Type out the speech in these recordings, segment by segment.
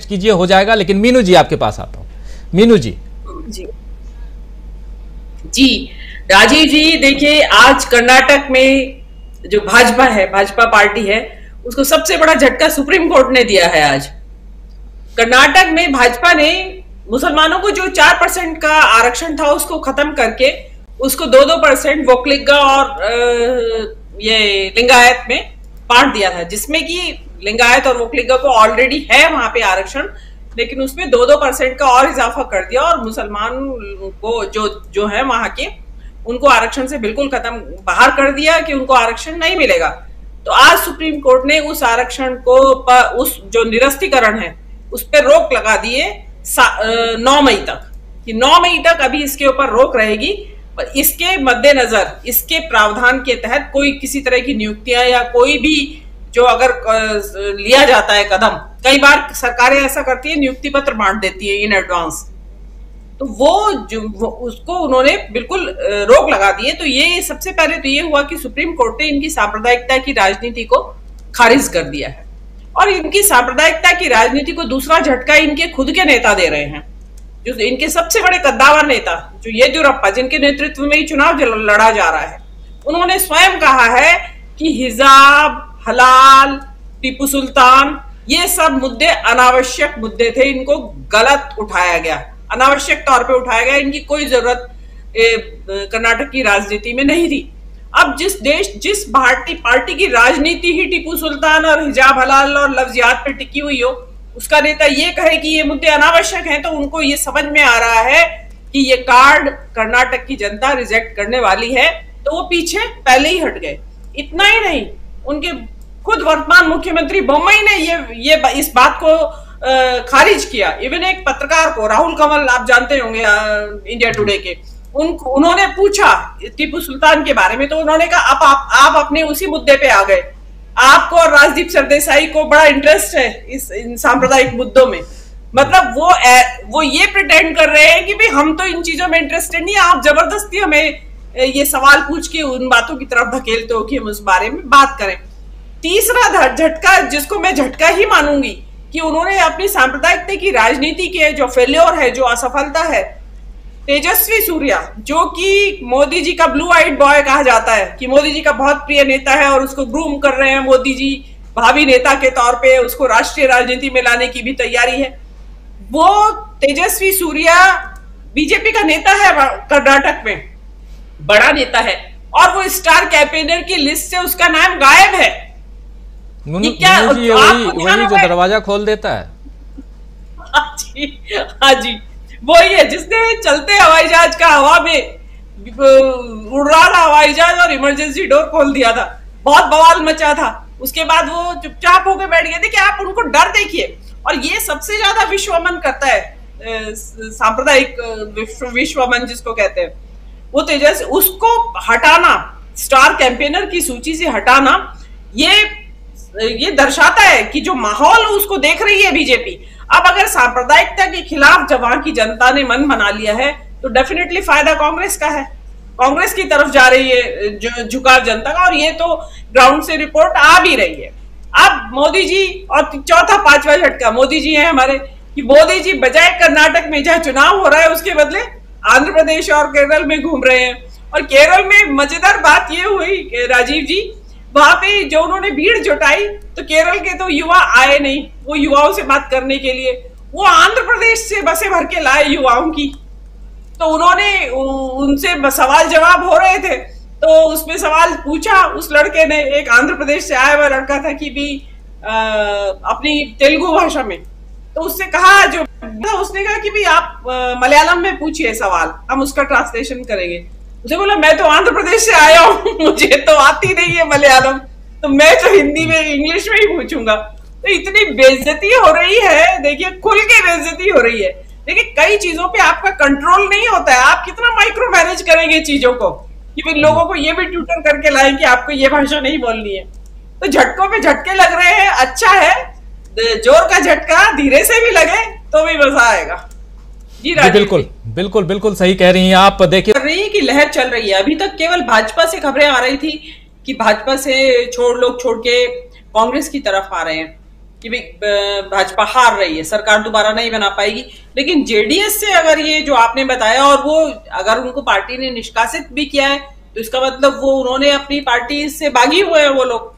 कीजिए, हो जाएगा। लेकिन मीनू जी आपके पास आता हूं। मीनू जी। जी जी राजीव जी, देखिए आज कर्नाटक में जो भाजपा है, भाजपा पार्टी है, उसको सबसे बड़ा झटका सुप्रीम कोर्ट ने दिया है। आज कर्नाटक में भाजपा ने मुसलमानों को जो 4% का आरक्षण था उसको खत्म करके उसको 2% वोकलिगा और ये लिंगायत में बांट दिया था, जिसमें कि लिंगायत और वोकलिगा को ऑलरेडी है वहां पे आरक्षण, लेकिन उसमें 2% का और इजाफा कर दिया और मुसलमान को जो है वहां के, उनको आरक्षण से बिल्कुल खत्म बाहर कर दिया कि उनको आरक्षण नहीं मिलेगा। तो आज सुप्रीम कोर्ट ने उस आरक्षण को उस जो निरस्तीकरण है उस पर रोक लगा दिए 9 मई तक, कि 9 मई तक अभी इसके ऊपर रोक रहेगी। पर इसके मद्देनजर इसके प्रावधान के तहत कोई किसी तरह की नियुक्तियां या कोई भी जो अगर लिया जाता है कदम, कई बार सरकारें ऐसा करती है, नियुक्ति पत्र बांट देती है इन एडवांस, तो वो उसको उन्होंने बिल्कुल रोक लगा दी है। तो ये सबसे पहले तो ये हुआ कि सुप्रीम कोर्ट ने इनकी सांप्रदायिकता की राजनीति को खारिज कर दिया है। और इनकी सांप्रदायिकता की राजनीति को दूसरा झटका इनके खुद के नेता दे रहे हैं, जो इनके सबसे बड़े कद्दावर नेता जो येदियुरप्पा, जिनके नेतृत्व में ही चुनाव लड़ा जा रहा है, उन्होंने स्वयं कहा है कि हिजाब, हलाल, टीपू सुल्तान, ये सब मुद्दे अनावश्यक मुद्दे थे, इनको गलत उठाया गया, अनावश्यक तौर पे उठाया गया, इनकी कोई जरूरत कर्नाटक की राजनीति में नहीं थी। अब जिस पार्टी की राजनीति ही टीपू सुल्तान और हिजाब, हलाल और लफ्जियात पे टिकी हुई हो, उसका नेता ये कहे कि ये मुद्दे अनावश्यक हैं, तो उनको ये समझ में आ रहा है कि ये कार्ड कर्नाटक की जनता रिजेक्ट करने वाली है, तो वो पीछे पहले ही हट गए। इतना ही नहीं, उनके खुद वर्तमान मुख्यमंत्री बोम्मई ने ये इस बात को खारिज किया। इवन एक पत्रकार को, राहुल कंवल, आप जानते होंगे इंडिया टुडे के, उन्होंने पूछा टीपू सुल्तान के बारे में, तो उन्होंने कहा आप अपने उसी मुद्दे पे आ गए, आपको और राजदीप सरदेसाई को बड़ा इंटरेस्ट है इन सांप्रदायिक मुद्दों में। मतलब वो ये प्रिटेंड कर रहे हैं कि भाई हम तो इन चीजों में इंटरेस्टेड नहीं, आप जबरदस्ती हमें ये सवाल पूछ के उन बातों की तरफ धकेलते हो कि हम उस बारे में बात करें। तीसरा झटका, जिसको मैं झटका ही मानूंगी, कि उन्होंने अपनी सांप्रदायिकता की राजनीति के जो फेल्योर है, जो असफलता है, तेजस्वी सूर्या, जो कि मोदी जी का ब्लू आइड बॉय कहा जाता है, कि मोदी जी का बहुत प्रिय नेता है और उसको ग्रूम कर रहे हैं मोदी जी भावी नेता के तौर पे, उसको राष्ट्रीय राजनीति में लाने की भी तैयारी है। वो तेजस्वी सूर्या बीजेपी का नेता है, कर्नाटक में बड़ा नेता है, और वो स्टार कैंपेनर की लिस्ट से उसका नाम गायब है। क्या वही जो दरवाजा खोल देता है? हाँ जी, वही है जिसने चलते हवाई जहाज का हवा में उड़ रहा था हवाई जहाज और इमरजेंसी डोर खोल दिया था, बहुत बवाल मचा था। उसके बाद वो चुपचाप होकर बैठ गए थे। कि आप उनको डर देखिए। और ये सबसे ज्यादा विश्वमन करता है, सांप्रदायिक विश्वमन जिसको कहते हैं, वो तेजस, उसको हटाना, स्टार कैंपेनर की सूची से हटाना, ये दर्शाता है कि जो माहौल उसको देख रही है बीजेपी। अब अगर सांप्रदायिकता के खिलाफ जब वहां की जनता ने मन बना लिया है, तो डेफिनेटली फायदा कांग्रेस का है, कांग्रेस की तरफ जा रही है झुकाव जनता का, और ये तो ग्राउंड से रिपोर्ट आ भी रही है। अब मोदी जी, और चौथा पांचवा झटका मोदी जी है हमारे, कि मोदी जी बजाय कर्नाटक में जहां चुनाव हो रहा है उसके बदले आंध्र प्रदेश और केरल में घूम रहे हैं। और केरल में मजेदार बात ये हुई राजीव जी, वहां पे जो उन्होंने भीड़ जुटाई, तो केरल के तो युवा आए नहीं, वो युवाओं से बात करने के लिए, वो आंध्र प्रदेश से बसें भर के लाए युवाओं की। तो उन्होंने उनसे सवाल जवाब हो रहे थे, तो उसमें सवाल पूछा उस लड़के ने, एक आंध्र प्रदेश से आया हुआ लड़का था, कि भी अपनी तेलुगु भाषा में, तो उससे कहा, उसने कहा कि भी आप मलयालम में पूछिए सवाल, हम उसका ट्रांसलेशन करेंगे। मुझे बोला मैं तो आंध्र प्रदेश से आया हूँ, मुझे तो आती नहीं है मलयालम, तो मैं तो हिंदी में, इंग्लिश में ही पूछूंगा। तो इतनी बेइज्जती हो रही है, देखिए खुल के बेइज्जती हो रही है। देखिए कई चीजों पे आपका कंट्रोल नहीं होता है, आप कितना माइक्रो मैनेज करेंगे चीजों को, कि फिर लोगों को ये भी ट्यूटर करके लाएं कि आपको ये भाषा नहीं बोलनी है। तो झटकों पे झटके लग रहे हैं, अच्छा है, जोर का झटका धीरे से भी लगे तो भी मजा आएगा। जी बिल्कुल बिल्कुल बिल्कुल सही कह रही हैं आप। देखिए कर रही है कि लहर चल रही है, अभी तक केवल भाजपा से खबरें आ रही थी कि भाजपा से लोग छोड़ के कांग्रेस की तरफ आ रहे हैं, कि भाजपा हार रही है, सरकार दोबारा नहीं बना पाएगी। लेकिन जेडीएस से अगर ये जो आपने बताया, और वो अगर उनको पार्टी ने निष्कासित भी किया है, तो इसका मतलब वो उन्होंने अपनी पार्टी से बागी हुए हैं, वो लोग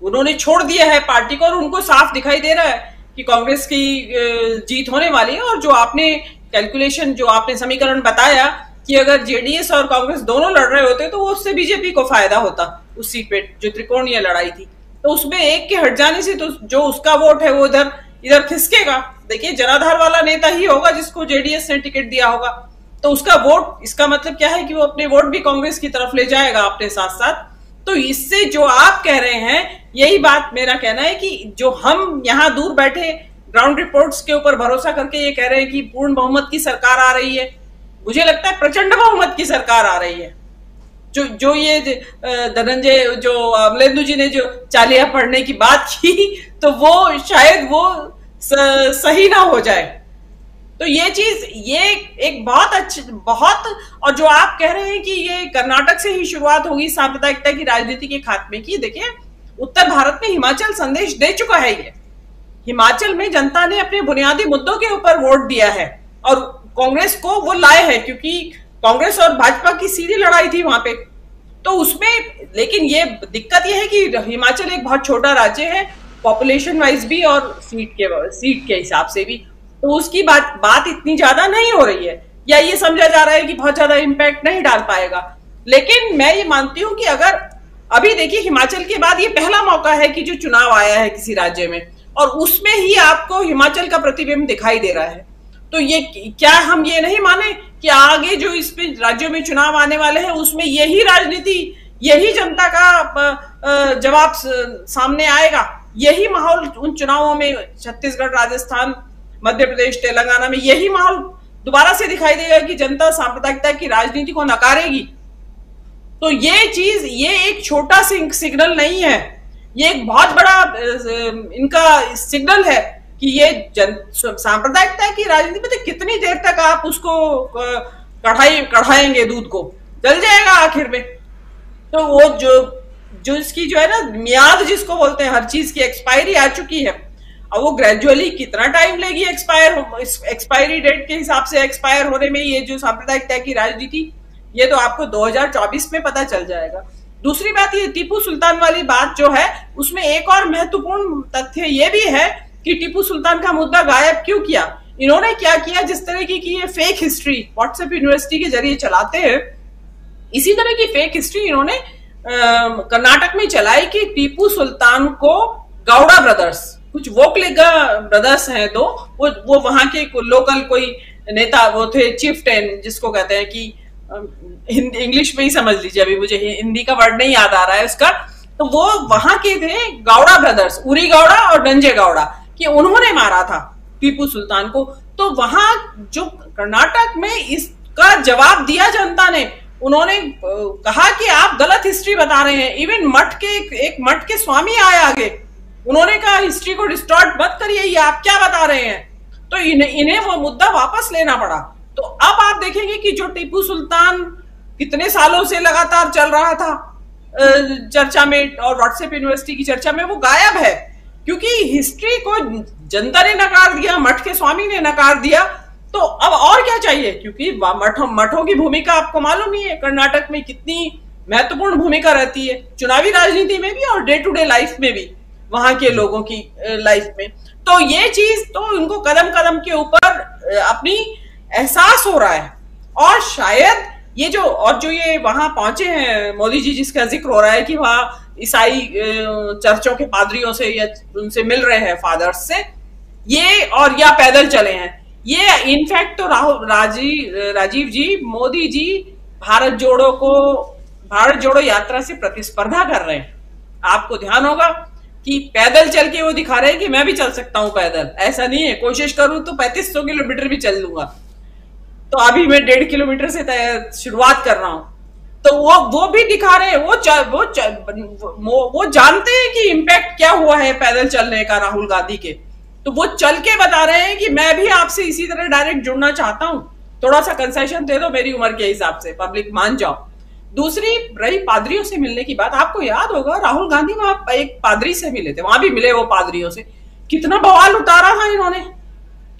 उन्होंने छोड़ दिया है पार्टी को, और उनको साफ दिखाई दे रहा है कि कांग्रेस की जीत होने वाली है। और जो आपने कैलकुलेशन, जो आपने समीकरण बताया कि अगर जेडीएस और कांग्रेस दोनों लड़ रहे होते तो वो उससे बीजेपी को फायदा होता, उस सीट पे जो त्रिकोणीय लड़ाई थी। तो उसमें एक के हट जाने से तो जो उसका वोट है वो इधर खिसकेगा। देखिए, जनाधार वाला नेता ही होगा जिसको जेडीएस ने टिकट दिया होगा, तो उसका वोट, इसका मतलब क्या है कि वो अपने वोट भी कांग्रेस की तरफ ले जाएगा अपने साथ साथ। तो इससे जो आप कह रहे हैं, यही बात मेरा कहना है कि जो हम यहाँ दूर बैठे ग्राउंड रिपोर्ट्स के ऊपर भरोसा करके ये कह रहे हैं कि पूर्ण बहुमत की सरकार आ रही है, मुझे लगता है प्रचंड बहुमत की सरकार आ रही है। जो ये धनंजय, जो अमलेंदु जी ने जो चालिया पढ़ने की बात की, तो वो शायद वो सही ना हो जाए। तो ये चीज, ये एक बहुत अच्छी, बहुत, और जो आप कह रहे हैं कि ये कर्नाटक से ही शुरुआत होगी सांप्रदायिकता की राजनीति के खात्मे की, देखिए उत्तर भारत में हिमाचल संदेश दे चुका है। ये हिमाचल में जनता ने अपने बुनियादी मुद्दों के ऊपर वोट दिया है, और कांग्रेस को वो लाए हैं, क्योंकि कांग्रेस और भाजपा की सीधी लड़ाई थी वहां पे। तो उसमें, लेकिन ये दिक्कत ये है कि हिमाचल एक बहुत छोटा राज्य है, पॉपुलेशन वाइज भी और सीट के हिसाब से भी, तो उसकी बात इतनी ज्यादा नहीं हो रही है, या ये समझा जा रहा है कि बहुत ज्यादा इंपैक्ट नहीं डाल पाएगा। लेकिन मैं ये मानती हूं कि अगर अभी देखिए, हिमाचल के बाद ये पहला मौका है कि जो चुनाव आया है किसी राज्य में, और उसमें ही आपको हिमाचल का प्रतिबिंब दिखाई दे रहा है। तो ये क्या हम ये नहीं माने कि आगे जो इसमें राज्यों में चुनाव आने वाले हैं, उसमें यही राजनीति, यही जनता का जवाब सामने आएगा, यही माहौल उन चुनावों में, छत्तीसगढ़, राजस्थान, मध्य प्रदेश, तेलंगाना में यही माहौल दोबारा से दिखाई देगा कि जनता सांप्रदायिकता की राजनीति को नकारेगी। तो ये चीज, ये एक छोटा सिग्नल नहीं है, ये एक बहुत बड़ा इनका सिग्नल है कि ये सांप्रदायिकता की राजनीति में कितनी देर तक आप उसको कढ़ाएंगे, दूध को जल जाएगा आखिर में। तो वो जो इसकी जो है ना मियाद जिसको बोलते हैं, हर चीज की एक्सपायरी आ चुकी है। अब वो ग्रेजुअली कितना टाइम लेगी एक्सपायरी डेट के हिसाब से एक्सपायर होने में, ये जो सांप्रदायिकता की राजनीति, ये तो आपको 2024 में पता चल जाएगा। दूसरी बात, ये टीपू सुल्तान वाली बात जो है, उसमें एक और महत्वपूर्ण तथ्य ये भी है कि टीपू सुल्तान का मुद्दा गायब क्यों किया। इन्होंने क्या किया, जिस तरह की ये फेक हिस्ट्री व्हाट्सएप यूनिवर्सिटी के जरिए चलाते हैं, इसी तरह की फेक हिस्ट्री इन्होंने कर्नाटक में चलाई कि टीपू सुल्तान को गौड़ा ब्रदर्स, कुछ वोकलिगा ब्रदर्स हैं दो, वो वहां के लोकल कोई नेता, वो थे चिफ्टेन जिसको कहते हैं, कि इंग्लिश में ही समझ लीजिए, अभी मुझे हिंदी का वर्ड नहीं याद आ रहा है उसका। तो वो वहां के थे गौड़ा ब्रदर्स, उरी गौड़ा और डंजे गौड़ा, कि उन्होंने मारा था टीपू सुल्तान को। तो वहां जो कर्नाटक में इसका जवाब दिया जनता ने, उन्होंने कहा कि आप गलत हिस्ट्री बता रहे हैं। इवन एक मठ के स्वामी आए आगे, उन्होंने कहा हिस्ट्री को डिस्टॉर्ट मत करिए, ये आप क्या बता रहे हैं। तो इन्हें वो मुद्दा वापस लेना पड़ा। तो अब आप देखेंगे कि जो टीपू सुल्तान कितने सालों से लगातार चल रहा था चर्चा में, और व्हाट्सएप यूनिवर्सिटी की चर्चा में, वो गायब है, क्योंकि हिस्ट्री को जनता ने नकार दिया, मठ के स्वामी ने नकार दिया। तो अब और क्या चाहिए, क्योंकि मठों की भूमिका आपको मालूम ही है कर्नाटक में कितनी महत्वपूर्ण भूमिका रहती है, चुनावी राजनीति में भी और डे टू डे लाइफ में भी, वहां के लोगों की लाइफ में। तो ये चीज तो उनको कदम कदम के ऊपर अपनी एहसास हो रहा है। और शायद ये जो ये वहां पहुंचे हैं मोदी जी, जिसका जिक्र हो रहा है कि वहां ईसाई चर्चों के पादरियों से या उनसे मिल रहे हैं, फादर्स से, ये और या पैदल चले हैं, ये इनफैक्ट तो राजीव जी, मोदी जी भारत जोड़ो यात्रा से प्रतिस्पर्धा कर रहे हैं। आपको ध्यान होगा कि पैदल चल के वो दिखा रहे हैं कि मैं भी चल सकता हूं पैदल, ऐसा नहीं है, कोशिश करूं तो 3500 किलोमीटर भी चल लूंगा। तो अभी मैं 1.5 किलोमीटर से शुरुआत कर रहा हूं। तो वो भी दिखा रहे हैं, वो जानते हैं कि इम्पैक्ट क्या हुआ है पैदल चलने का राहुल गांधी के। तो वो चल के बता रहे हैं कि मैं भी आपसे इसी तरह डायरेक्ट जुड़ना चाहता हूं, थोड़ा सा कंसेशन दे दो मेरी उम्र के हिसाब से, पब्लिक मान जाओ। दूसरी रही पादरियों से मिलने की बात, आपको याद होगा राहुल गांधी वहां एक पादरी से मिले थे, वहां भी मिले वो पादरियों से, कितना बवाल उतारा था इन्होंने,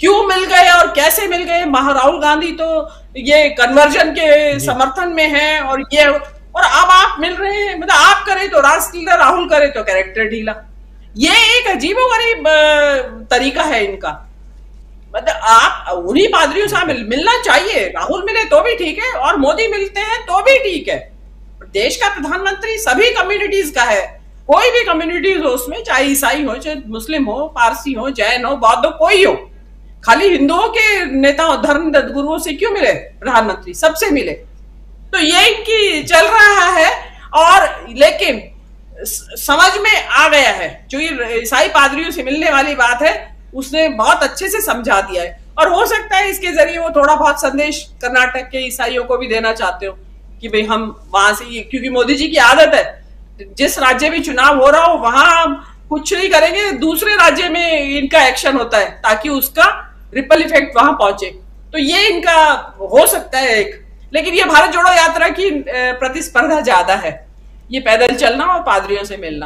क्यों मिल गए और कैसे मिल गए। राहुल गांधी तो ये कन्वर्जन के समर्थन में है और ये, और अब आप मिल रहे हैं, मतलब आप करें तो राष्ट्र ढीला, राहुल करे तो कैरेक्टर ढीला। ये एक अजीबोगरीब तरीका है इनका। मतलब आप उन्हीं पादरियों से मिलना चाहिए, राहुल मिले तो भी ठीक है और मोदी मिलते हैं तो भी ठीक है। देश का प्रधानमंत्री सभी कम्युनिटीज का है, कोई भी कम्युनिटीज हो उसमें, चाहे ईसाई हो, चाहे मुस्लिम हो, पारसी हो, जैन हो, बौद्ध हो, कोई हो। खाली हिंदुओं के नेता धर्म गुरुओं से क्यों मिले प्रधानमंत्री, सबसे मिले। तो ये कि चल रहा है, और लेकिन समझ में आ गया है, जो ये ईसाई पादरियों से मिलने वाली बात है उसने बहुत अच्छे से समझा दिया है। और हो सकता है इसके जरिए वो थोड़ा बहुत संदेश कर्नाटक के ईसाइयों को भी देना चाहते हो कि भाई हम वहां से, क्योंकि मोदी जी की आदत है जिस राज्य में चुनाव हो रहा हो वहां कुछ नहीं करेंगे, दूसरे राज्य में इनका एक्शन होता है ताकि उसका रिपल इफेक्ट वहां पहुंचे। तो ये इनका हो सकता है एक, लेकिन ये भारत जोड़ो यात्रा की प्रतिस्पर्धा ज्यादा है, ये पैदल चलना और पादरियों से मिलना।